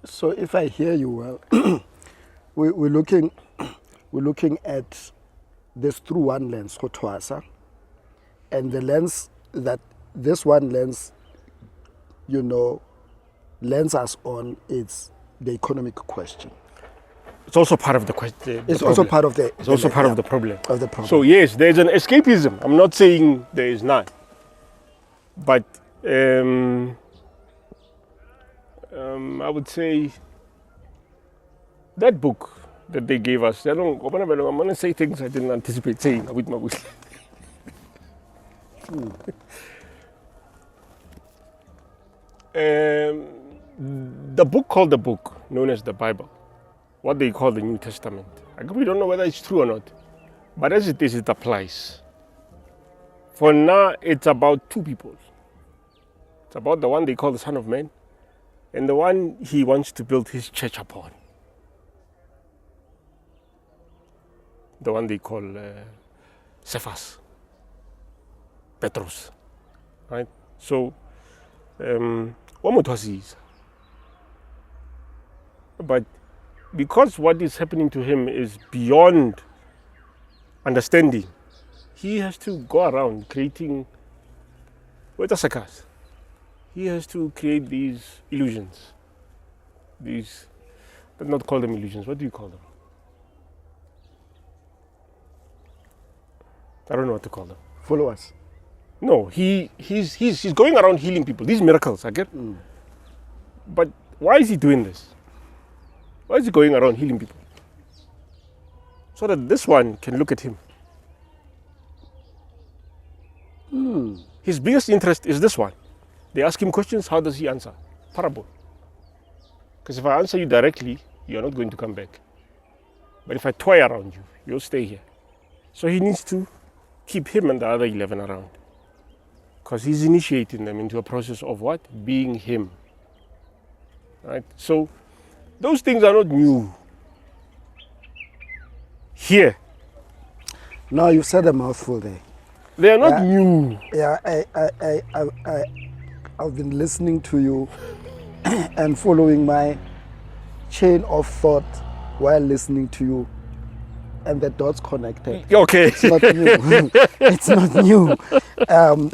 So if I hear you well, we're looking at this through one lens, Kotwasa, and the lens that this one lens lands us on is the economic question. It's also part of the question. It's also part of the. It's also part of the problem. Of the problem. So yes, there's an escapism. I'm not saying there is none, but I would say that book that they gave us. I'm going to say things I didn't anticipate saying with Mabule. The book called the book, known as the Bible, what they call the New Testament. We don't know whether it's true or not, but as it is, it applies. For now, it's about two people. It's about the one they call the Son of Man and the one he wants to build his church upon. The one they call Cephas, Petros, right? So, but because what is happening to him is beyond understanding, he has to go around creating, he has to create these illusions. These, but not call them illusions, what do you call them? I don't know what to call them. Followers. No, he's going around healing people. These miracles, I get. But why is he doing this? Why is he going around healing people? So that this one can look at him. His biggest interest is this one. They ask him questions, how does he answer? Parable. Because if I answer you directly, you're not going to come back. But if I toy around you, you'll stay here. So he needs to keep him and the other 11 around. Because he's initiating them into a process of what? Being him. Right? So those things are not new. Here. No, you said a mouthful there. They are not new. Yeah, I've been listening to you and following my chain of thought while listening to you, and the dots connected. Okay. It's not new. It's not new. And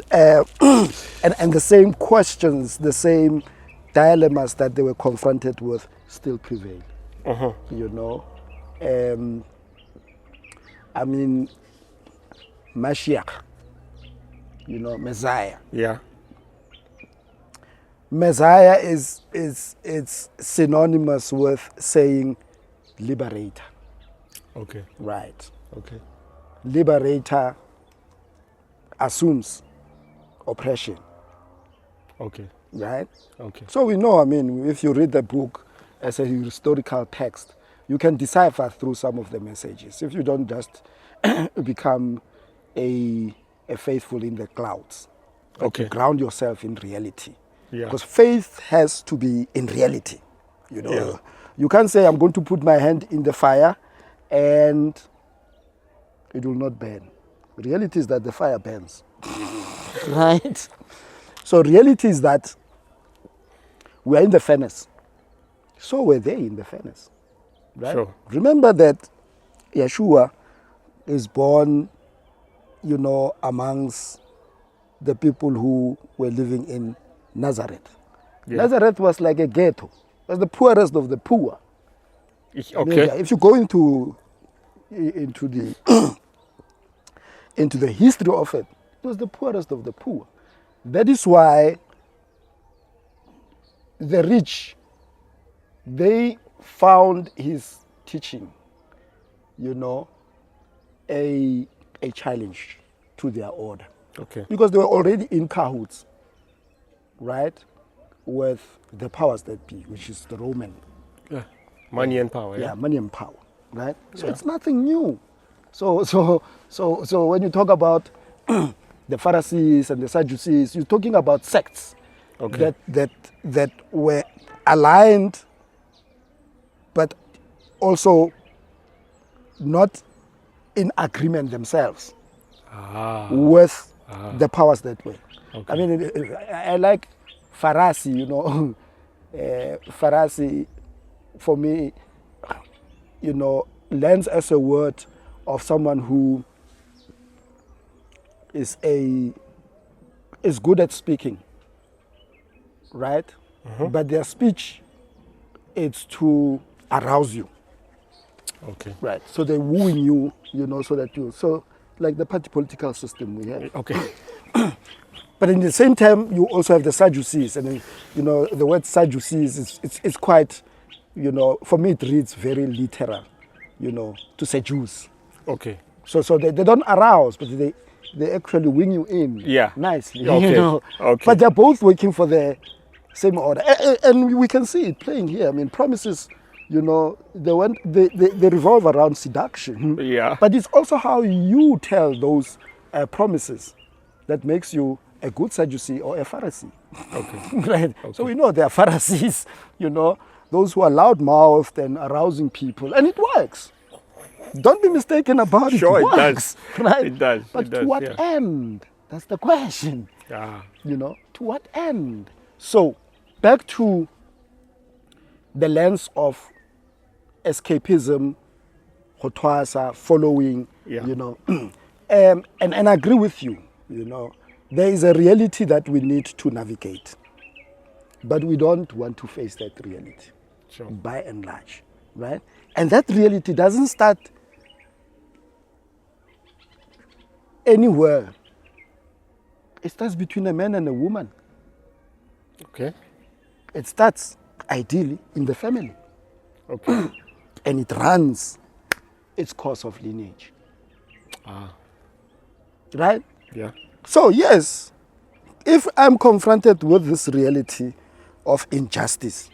the same questions, the same dilemmas that they were confronted with still prevail. I mean, Mashiach, Messiah. Yeah. Messiah is synonymous with saying liberator. Okay. Right. Okay. Liberator assumes oppression. Okay. Right? Okay. So we know, if you read the book as a historical text, you can decipher through some of the messages. If you don't just become a faithful in the clouds, but Okay. you ground yourself in reality. Yeah. Because faith has to be in reality. Yeah. You can't say, I'm going to put my hand in the fire and it will not burn. Reality is that the fire burns. Right? So reality is that we are in the furnace. So were they in the furnace. Right? Sure. Remember that Yeshua is born, amongst the people who were living in Nazareth. Yeah. Nazareth was like a ghetto. It was the poorest of the poor. Okay. If you go into the history of it, it was the poorest of the poor. That is why the rich, they found his teaching, a challenge to their order. Okay. Because they were already in cahoots, right, with the powers that be, which is the Roman. Yeah. Money and power. Yeah, money and power, right? So it's nothing new. So when you talk about the Pharisees and the Sadducees, you're talking about sects that were aligned, but also not in agreement themselves with the powers that were. Okay. I like Pharisee, Pharisee, for me, lends as a word of someone who is good at speaking, right? But their speech, it's to arouse you. Okay. Right. So they're wooing you, so that so like the party political system we have. Okay. But in the same time, you also have the Sadducees, and then, the word Sadducees it's quite, for me it reads very literal, to seduce. Okay. So they don't arouse, but they actually wing you in. Yeah. Nicely. Okay. Okay. But they're both working for the same order, and we can see it playing here. I mean, promises. They revolve around seduction. Yeah. But it's also how you tell those promises that makes you a good Sadducee or a Pharisee. Okay. Right? Okay. So we know there are Pharisees, those who are loud-mouthed and arousing people, and it works. Don't be mistaken about it. Sure, it it works, does. right? It does. But It does, to what yeah. end? That's the question. Yeah. To what end? So, back to the lens of escapism, hotwasa, following, Yeah. and I agree with you, there is a reality that we need to navigate, but we don't want to face that reality, Sure. by and large, right? And that reality doesn't start anywhere. It starts between a man and a woman. Okay. It starts ideally in the family. Okay. And it runs its course of lineage. Right? Yeah. So, yes, if I'm confronted with this reality of injustice,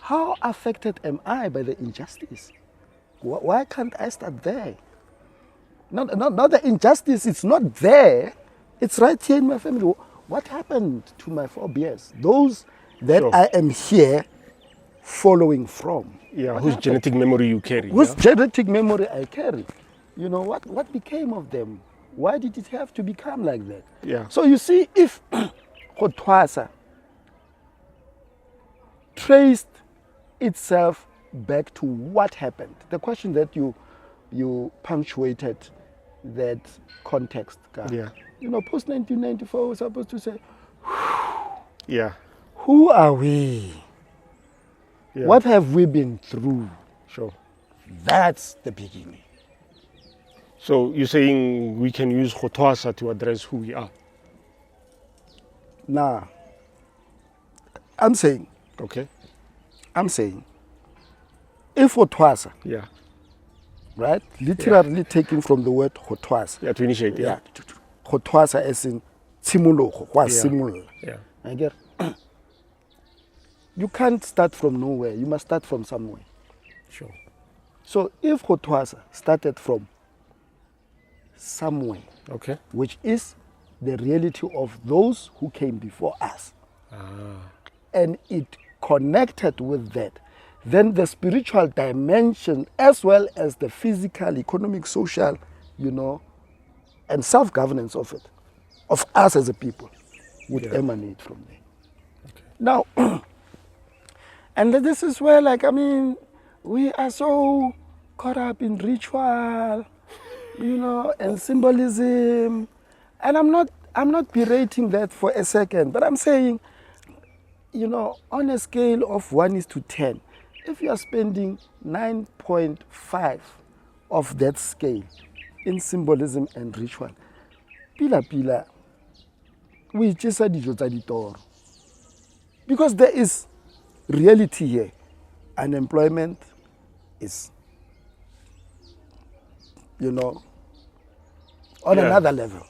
how affected am I by the injustice? Why can't I start there? Not the injustice, it's not there. It's right here in my family. What happened to my forebears? Those that Sure. I am here following from. Yeah. What Whose happened? genetic memory you carry? Whose Yeah? genetic memory I carry? What became of them? Why did it have to become like that? Yeah. So you see, if Hotwasa traced itself back to what happened, the question that you punctuated that context, Yeah. post 1994 was supposed to say, Yeah. who are we? Yeah. What have we been through? Sure. That's the beginning. So you're saying we can use Hotwasa to address who we are? Nah. I'm saying, Okay. if Hotwasa, Yeah. right, literally taken from the word Hotwasa, Yeah. To initiate. Yeah. Hotwasa as in Tsimologo, Yeah. Yeah. I get. You can't start from nowhere. You must start from somewhere. Sure. So if Hotwasa started from somewhere, Okay. which is the reality of those who came before us, and it connected with that, then the spiritual dimension as well as the physical, economic, social, and self-governance of it, of us as a people, would emanate from there. Okay. Now, and this is where, we are so caught up in ritual, and symbolism. And I'm not berating that for a second, but I'm saying, on a scale of 1:10, if you are spending 9.5 of that scale in symbolism and ritual, pila, we just said because there is reality here. Unemployment is, on another level.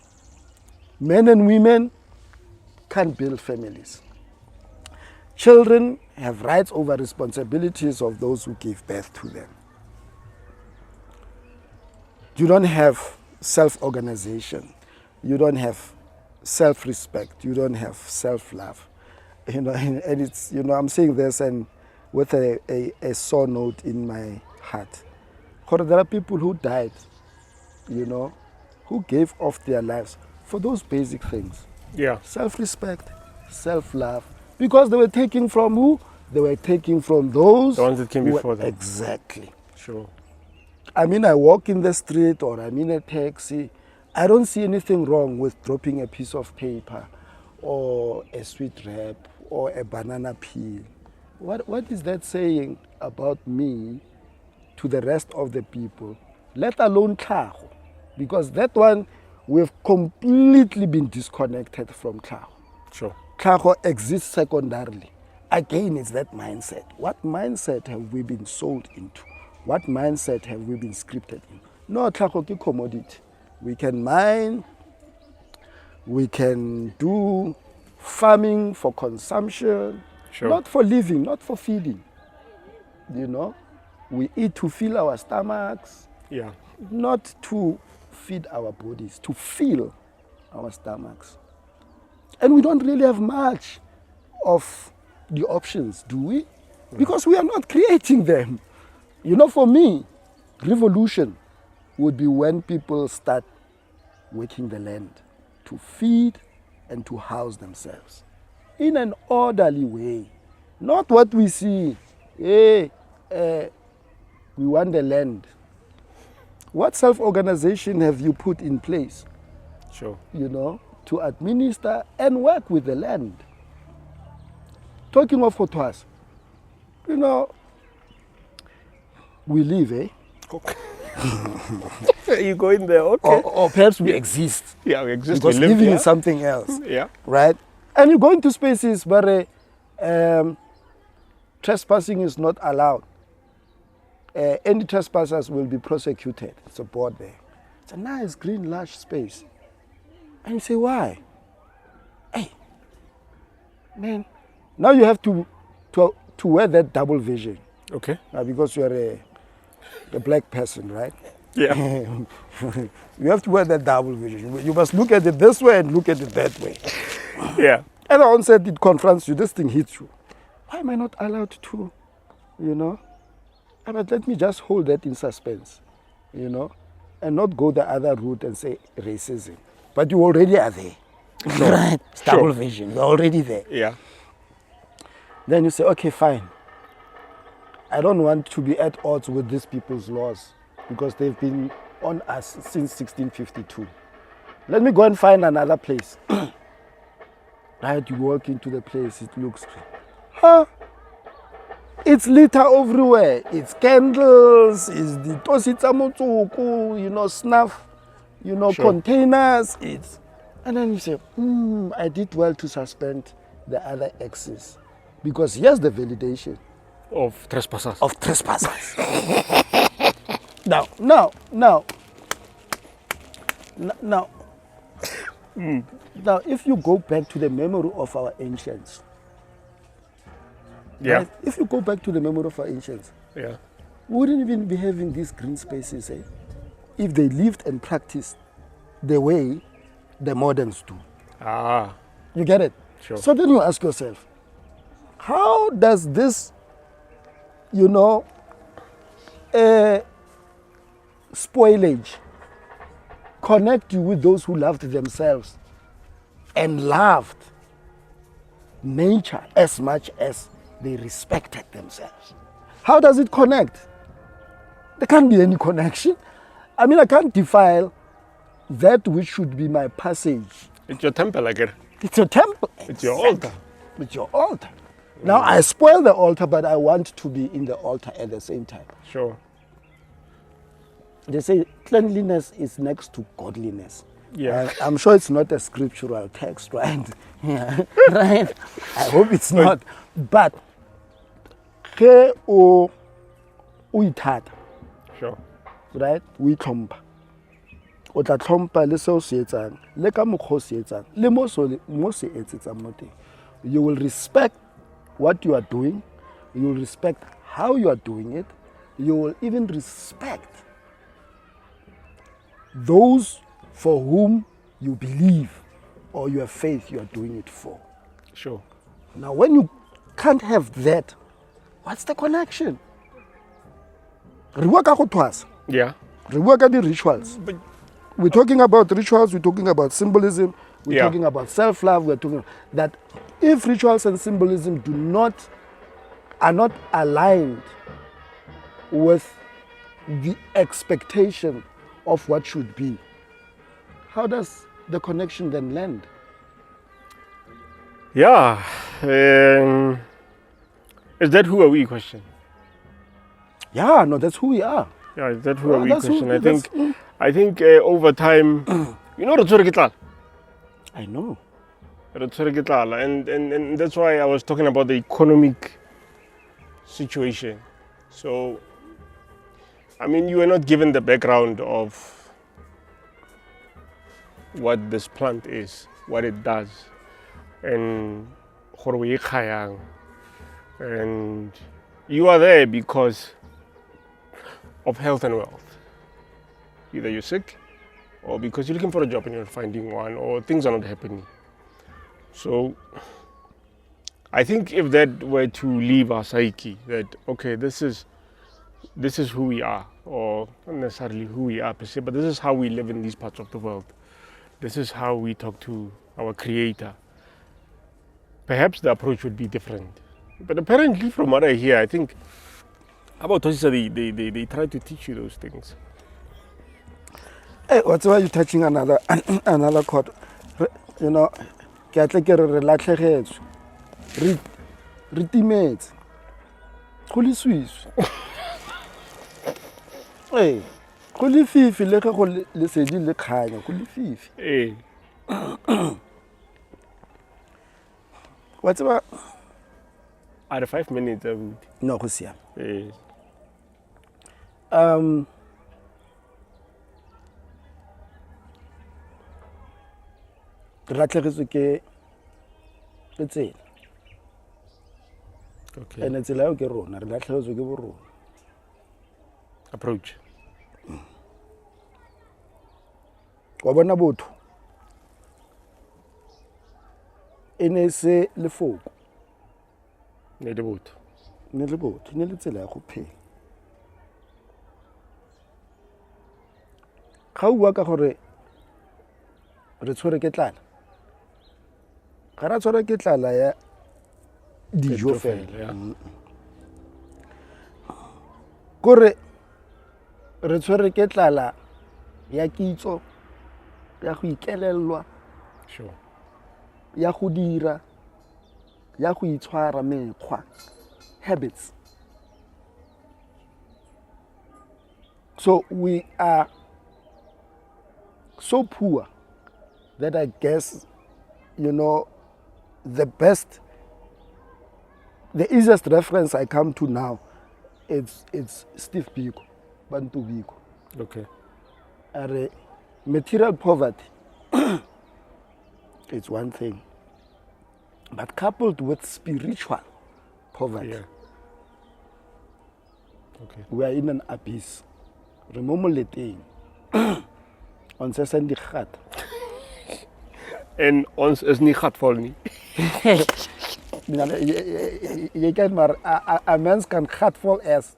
Men and women can't build families. Children have rights over responsibilities of those who give birth to them. You don't have self-organization. You don't have self-respect. You don't have self-love. And it's, I'm saying this and with a sore note in my heart. Because there are people who died, who gave off their lives for those basic things. Yeah. Self-respect, self-love. Because they were taken from who? They were taken from those. The ones that came before them. Exactly. Sure. I walk in the street or I'm in a taxi. I don't see anything wrong with dropping a piece of paper or a sweet wrap or a banana peel. What is that saying about me to the rest of the people? Let alone Tlhago, because that one we've completely been disconnected from Tlhago. Sure. Tlhago exists secondarily. Again, it's that mindset. What mindset have we been sold into? What mindset have we been scripted in? No, Tlhago is commodity. We can mine, we can do farming for consumption, Sure. not for living, not for feeding. You know, we eat to fill our stomachs, Yeah. not to feed our bodies, to fill our stomachs. And we don't really have much of the options, do we? Because we are not creating them. You know, for me, revolution would be when people start working the land to feed and to house themselves in an orderly way. Not what we see, we want the land. What self-organization have you put in place? Sure. You know, to administer and work with the land. Talking of Kotwas, you know, we live, Okay. You go in there, okay. or perhaps we exist. Yeah, we exist. Because we live, living yeah. is something else. Yeah. Right? And you go into spaces where trespassing is not allowed. Any trespassers will be prosecuted. It's a board there. It's a nice green lush space. And you say, why? Hey, man, now you have to wear that double vision. Okay. Because you are a black person, right? Yeah. You have to wear that double vision. You must look at it this way and look at it that way. Yeah. And on set it confronts you, this thing hits you. Why am I not allowed to, you know? But let me just hold that in suspense, you know, and not go the other route and say racism. But you already are there. Sure. Right? It's double vision. You're already there. Yeah. Then you say, okay, fine. I don't want to be at odds with these people's laws because they've been on us since 1652. Let me go and find another place. Right, you walk into the place, it looks, it's litter everywhere. It's candles, it's the tositsamotsuku, you know, snuff, you know, containers. And then you say, I did well to suspend the other X's. Because here's the validation. Of trespassers. Of trespassers. Now, now, if you go back to the memory of our ancients, yeah. Right? If you go back to the memory of our ancients, Yeah. we wouldn't even be having these green spaces, if they lived and practiced the way the moderns do. Ah. You get it? Sure. So then you ask yourself, how does this, you know, spoilage connect you with those who loved themselves and loved nature as much as they respected themselves? How does it connect? There can't be any connection. I mean, I can't defile that which should be my passage. It's your temple, I get. It's your temple. It's your altar. It's your altar. Now, I spoil the altar, but I want to be in the altar at the same time. Sure. They say cleanliness is next to godliness. Yeah. I'm sure it's not a scriptural text, right? Yeah. Right? I hope it's not. But, o ithatha, Sure. right? We tlhompha. O tla tlhompha le seo se etsang, le ka mokgwa o se etsang, le mo se etsetsang mo teng. You will respect what you are doing. You will respect how you are doing it. You will even respect those for whom you believe or you have faith you are doing it for. Sure. Now, when you can't have that, what's the connection? Re bua ka go thwasa. Yeah. Re bua ka di rituals. But We're talking about rituals, we're talking about symbolism, we're Yeah. talking about self-love, we're talking that if rituals and symbolism are not aligned with the expectation of what should be, how does the connection then land? Yeah. Is that who are we question? Yeah, no, that's who we are. Yeah, is that who are we question? I think over time, you know, I know. and that's why I was talking about the economic situation. So, I mean, you are not given the background of what this plant is, what it does, and and you are there because of health and wealth. Either you're sick, or because you're looking for a job and you're not finding one, or things are not happening. So I think if that were to leave our psyche, that okay, this is who we are, or not necessarily who we are per se, but this is how we live in these parts of the world. This is how we talk to our creator. Perhaps the approach would be different. But apparently from what I hear, I think about Tosisa, they try to teach you those things. Hey, what's why you touching another chord? You know, ke atle ke re latlhegetswe. Re timetse. Go le swiswi. Hey, go le fifi le ge go le sedi le kganya, go le fifi. Eh. What's about? Are 5 minutes? No, go siame. Eh. Re latlhegetswe ke tsela. Okay. Ene tsela eo ke rona, re latlhegetswe ke borona. Approach. Wa bona botho. Ene se lefoko. Ne le botho. Ne le botho, ne le tsela ya go phela. Ga o bua ka gore re tshwere ke tlala. Ga ra tshwere ke tlala ya dijo fela. Kore re tshwere ke tlala ya kitso, ya go ikelelwa, Sure. ya go dira, ya go itshwara mekgwa, habits. So we are so poor that I guess, you know, the easiest reference I come to now, it's Steve Biko, Bantu Biko. Okay. Material poverty, it's one thing, but coupled with spiritual poverty, Yeah. Okay. we are in an abyss. Remember the thing. On session gat. En ons is nie gatvol nie. Je kan maar, a mens kan gatvol as